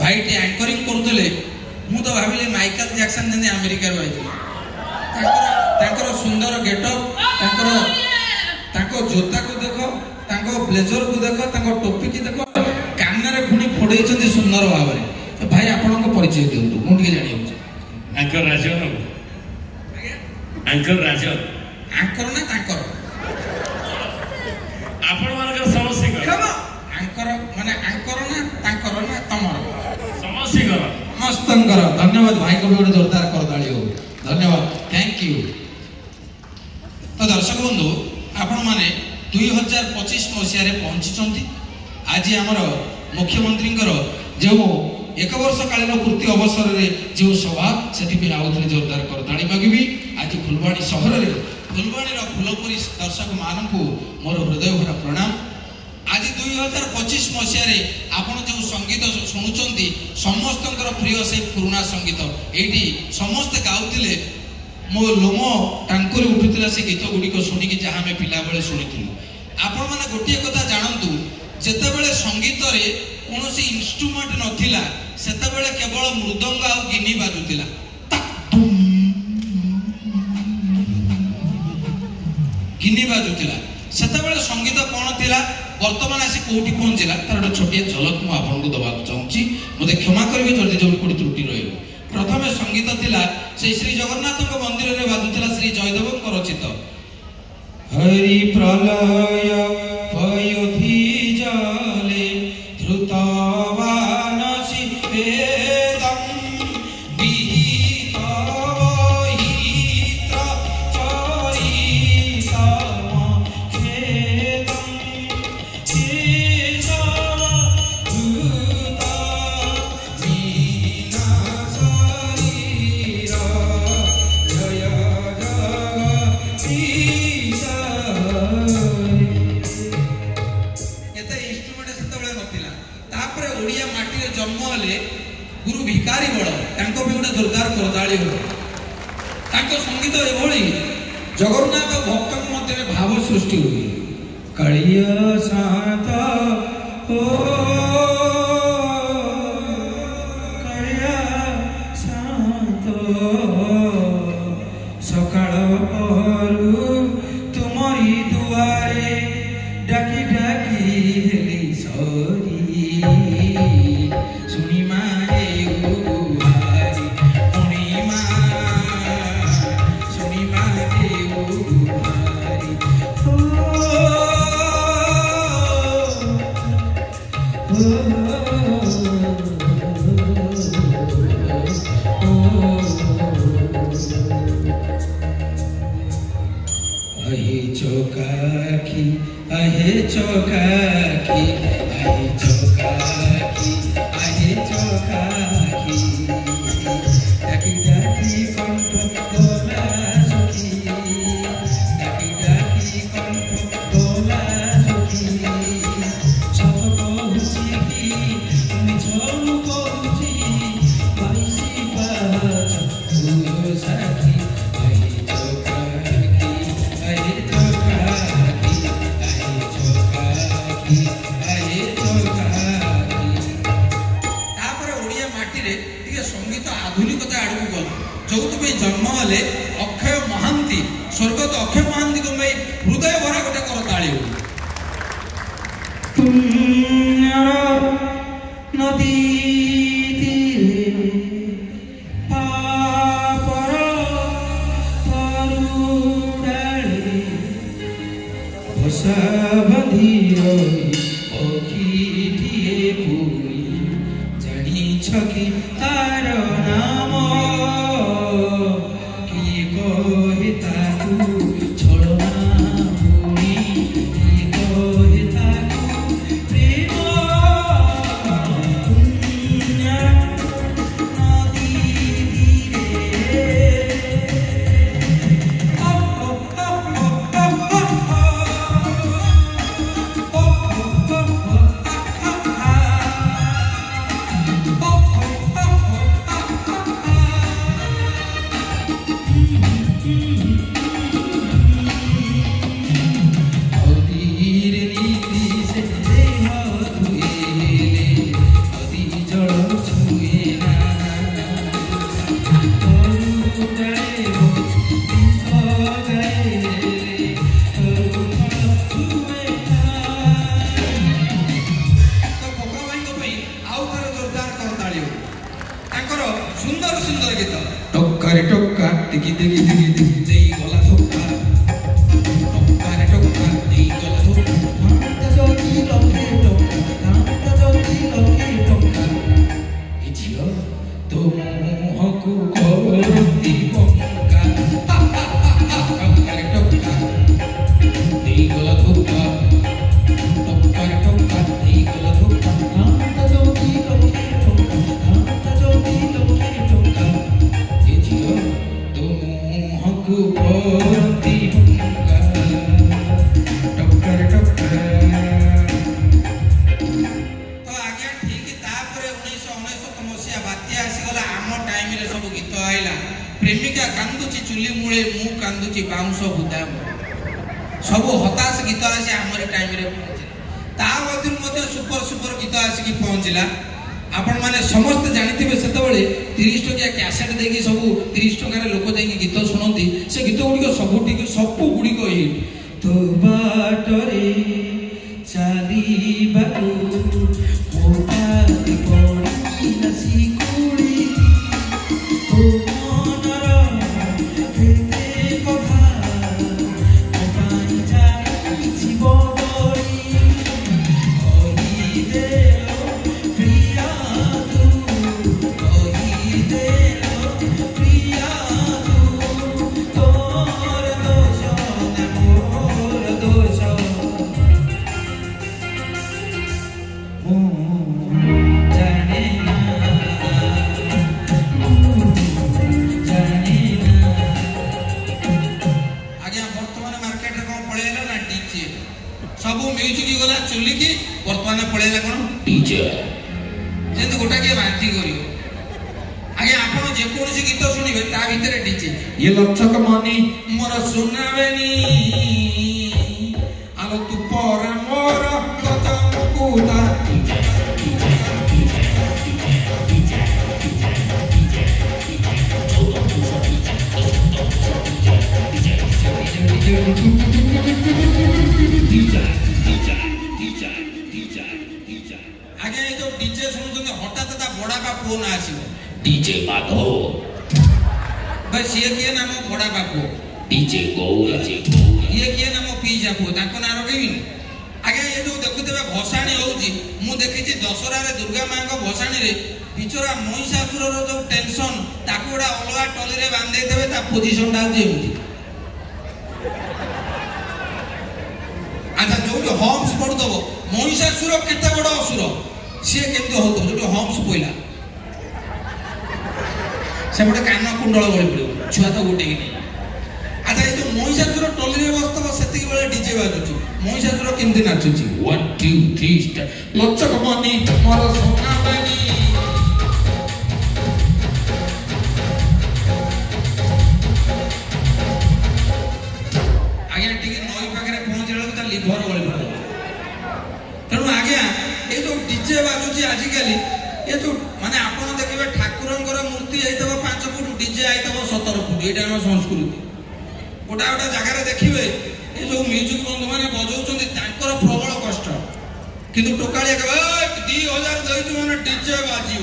भाई T anchoring करते मु तो भाविले माइकल जैक्सन जमी अमेरिका सुंदर गेटअप जोता को देख ब्लेजर को देख टोपी की देख कान पुणी फोड़े सुंदर भाव में तो भाई आपण परिचय दिंतु मुझे जानी आंकर राजन आंकर राजन आंकर ना तांकर आपण मानकर समस्या आंकर माने आंकर ना तांकर ना तमर समस्या मस्तंकर धन्यवाद भाई को भी गोटे जोरदार करताली हो धन्यवाद थैंक यू। तो दर्शक बंधु आपण माने 2025 मसीह पहुंची आज आमर मुख्यमंत्री जो एक वर्ष कालीन पूर्ति अवसर में जो सभा से आउ थे जोरदार करताली मागिबी। आज फुलवाणी सहर में फुलवाणी फुलपुरी दर्शक मानक मोर हृदय भरा प्रणाम। आज 2025 मसीह आपन जो संगीत शुणुंट समस्त प्रिय से पुराणा संगीत ये समस्त गाँव मो लोम टांकुरी उठुला से गीत गुड़िक शुणिकी जहाँ आम पिला बेले शुणी आपण मैंने गोटे कथा जानतु जितेबले संगीत रे कौन इन्स्ट्रुमेंट नथिला सेतेबले केवल मृदंग आ गिनी बाजुतिला गिनी बाजुतिला सेतेबले संगीत कौन थिला वर्तमान आसी कोठी पहुंचला तार गोटे छोटिया झलक मु आपन को दबा चाहूची मते क्षमा करबे जल्दी जल्दी कोठी त्रुटि रहइबो। प्रथमे संगीत थिला से श्री जगन्नाथ मंदिर रे बाजुतिला श्री जयदेव रचित हरि प्रलय पयोधि जले ध्रुतवानसि वेदं विहित वहित्र चरितम खेदं केशव धृत मीना शरीर जय जगदीश जन्म हेले गुरु भिकारी बड़ तांको भी गोटे जोरदार करताली हो तांको संगीत एभली जगन्नाथ भक्त मध्य भाव सृष्टि हुए कलिया सात ओ कलिया सात सकाळ पहरु तुमरी दुआरे डाकी डाकी हेली सरी अहे चौकाकी अहे चौकाकी अहे चौकाकी डाकी डाकी कंठ बोला सखी डाकी डाकी कंठ बोला सखी सब कहूची की मिछ कहूची बाईसी बाज तू सखी अहे चौकाकी अहे चौकाकी संगीत आधुनिकता आड़ को गल जो जन्म हेले अक्षय महांती स्वर्गत अक्षय महांती को मैं हृदय भरा गोटे करताली नदी छकी तार नाम की कोहि ताकू छोड़ना भूली की कोहि ताकू प्रेम पुण्य नदी धीरे ସୁନ୍ଦର ସୁନ୍ଦର ଗୀତ ଟୋକାରେ ଟୋକା ଟିକି ଟିକି ଟିକି ଟିକି ଦେଇ ଗଲା ଧୋକା ଟୋକାରେ ଟୋକା ଦେଇ ଗଲା ଧୋକା ଯଦି ଲକ୍ଷେ ଟଙ୍କା ଯଦି ଲକ୍ଷେ ଟଙ୍କା ଏ ଝିଅ ତୋ ମୁହଁକୁ କରନ୍ତି ପଙ୍କା ଟୋକାରେ ଟୋକା ଦେଇ ଗଲା ଧୋକା ଟୋକାରେ ଟୋକା ଦେଇ ଗଲା ଧୋକା ଯଦି ଲକ୍ଷେ ଟଙ୍କା ଯଦି ଲକ୍ଷେ ଟଙ୍କା ଏ ଝିଅ ତୋ ମୁହଁକୁ କରନ୍ତି ପଙ୍କା ଟୋକାରେ ଟୋକା। ତ ଆଜ୍ଞା ଠିକ ତାପରେ 1999 ମସିହା ବାତ୍ୟା ଆସିଗଲା। ଆମ ଟାଇମରେ ସବୁ ଗୀତ ଆଇଲା ପ୍ରେମିକା କାନ୍ଦୁଛି ଚୁଲି ମୂଳେ ମୁଁ କାନ୍ଦୁଛି ବାଉଁଶ ବୁଦା ସବୁ ହତାଶ ଗୀତ ଆସି ଆମରି ଟାଇମରେ ପହଞ୍ଚିଲା। ତା ମଧ୍ୟରୁ ମଧ୍ୟ ସୁପର ସୁପର ଗୀତ ଆସିକି ପହଞ୍ଚିଲା। ଆପଣମାନେ ସମସ୍ତେ ଜାଣିଥିବେ ସେତେବେଳେ 30 ଟଙ୍କିଆ କ୍ୟାସେଟ୍ ଦେଇକି ସବୁ 30 ଟଙ୍କାରେ ଲୋକ ଯାଇକି ଗୀତ ଶୁଣନ୍ତି। ସେ ଗୀତ ଗୁଡ଼ିକ ସବୁ ଗୁଡ଼ିକ ହିଟ୍। ତୋ ବାଟରେ ଚାଲିବାକୁ ମୋ ପାଟି ପଡ଼ିଲା ଶିକୁଳି ତୋ ମନର କେତେ କଥା ମୋ ପାଇଁ ଯାଇଛି ବଦଳି କହିଦେ ପ୍ରିୟା ତୁ କହିଦେ ପ୍ରିୟା ତୁ ତୋର ଦୋଷ ନା ମୋର ଦୋଷ ମୁଁ ଜାଣେ ନା ଆଜ୍ଞା ବର୍ତ୍ତମାନ ମାର୍କେଟରେ କଣ ପଳେଇଲା ନା ଡିଜେ ସବୁ ମ୍ୟୁଜିକ ଗଲା ଚୁଲିକି ବର୍ତ୍ତମାନ ପଳେଇଲା କଣ ଡିଜେ ଯେମିତି ଗୋଟା କିଏ ବାନ୍ତି କରିବ। ଆଜ୍ଞା ଆପଣ ଯେକୌଣସି ଗୀତ ଶୁଣିବେ ତା ଭିତରେ ଡିଜେ ଇଏ ଲକ୍ଷକ ମନି ମୋର ସୁନାବେନି ଆଲୋ ତୁ ପରା ମୋର ତମକୁ ତା ଆଜ୍ଞା ଏ ଯୋଉ ଡିଜେ ଶୁଣୁଛନ୍ତି ହଠାତ୍ ତା ବଡାପା ଫୋନ ଆସିବ ଡିଜେ ମାଧବ ଭାଇ ସିଏ କିଏ ନାମ ବଡାପା ପୁଅ ଡିଜେ ଗୌରା ଇଏ କିଏ ନାମ ପିଇସା ପୁଅ ତାଙ୍କ ନାଁ ରଖେଇବିନି। ଆଜ୍ଞା ଏ ଯୋଉ ଦେଖୁଥିବେ ଭସାଣି ହଉଛି ମୁଁ ଦେଖିଛି ଦଶହରାରେ ଦୁର୍ଗା ମାଙ୍କ ଭସାଣିରେ ବିଚରା ମହିଷାସୁରର ଯୋଉ ଟେନସନ ତାକୁ ଗୋଟେ ଅଲଗା ଟଲିରେ ବାନ୍ଧି ଦେଇଥିବେ ତା ପୋଜିସନଟା ହଉଛି ଏମିତି। ଆଚ୍ଛା ଯୋଉଠି ହମ୍ସ ପଡୁଥିବ ମହିଷାସୁର କେତେ ବଡ ଅସୁର ସିଏ କେମିତି ହଉଥିବ ଯୋଉଠି ହମ୍ସ ପଇଲା ସେପଟେ କାନ କୁଣ୍ଡଳ ଗଳି ପଡିବ ଛୁଆ ତ ଗୋଟେ କି ନେଇ। ଆଚ୍ଛା ଏଇ ଯୋଉ ମହିଷାସୁର ଟଲିରେ ବସିଥିବ ସେତିକି ବେଳେ ଡିଜେ ବାଜୁଛି ମହିଷାସୁର କେମିତି ନାଚୁଛି 1 2 3 ଷ୍ଟାର୍ଟ ଲଚକ ମନି ମୋର সোনা বানি ଆଜ୍ଞା ଟିକେ ନଈ ପାଖରେ ପହଞ୍ଚିଲା ବେଳକୁ ତା ଲିଭର ଗଳି ପଡିବ। ତେଣୁ ଆଜ୍ଞା ଏ ଯୋଉ ଡିଜେ ବାଜୁଛି ଆଜିକାଲି ଏ ଯୋଉ ମାନେ ଆପଣ ଦେଖିବେ ଠାକୁରଙ୍କର ମୂର୍ତ୍ତି ହେଇଥିବ 5 ଫୁଟ ଡିଜେ ହେଇଥିବ 17 ଫୁଟ ଏଇଟା ଆମ ସଂସ୍କୃତି। ଗୋଟା ଗୋଟା ଜାଗାରେ ଦେଖିବେ ଏ ଯୋଉ ମ୍ୟୁଜିକ ବନ୍ଧୁମାନେ ବଜାଉଛନ୍ତି ତାଙ୍କର ପ୍ରବଳ କଷ୍ଟ କିନ୍ତୁ ଟୋକାଳିଆ କହିବ 2000 ଦେଇଛୁ ମାନେ ଡିଜେ ବାଜିବ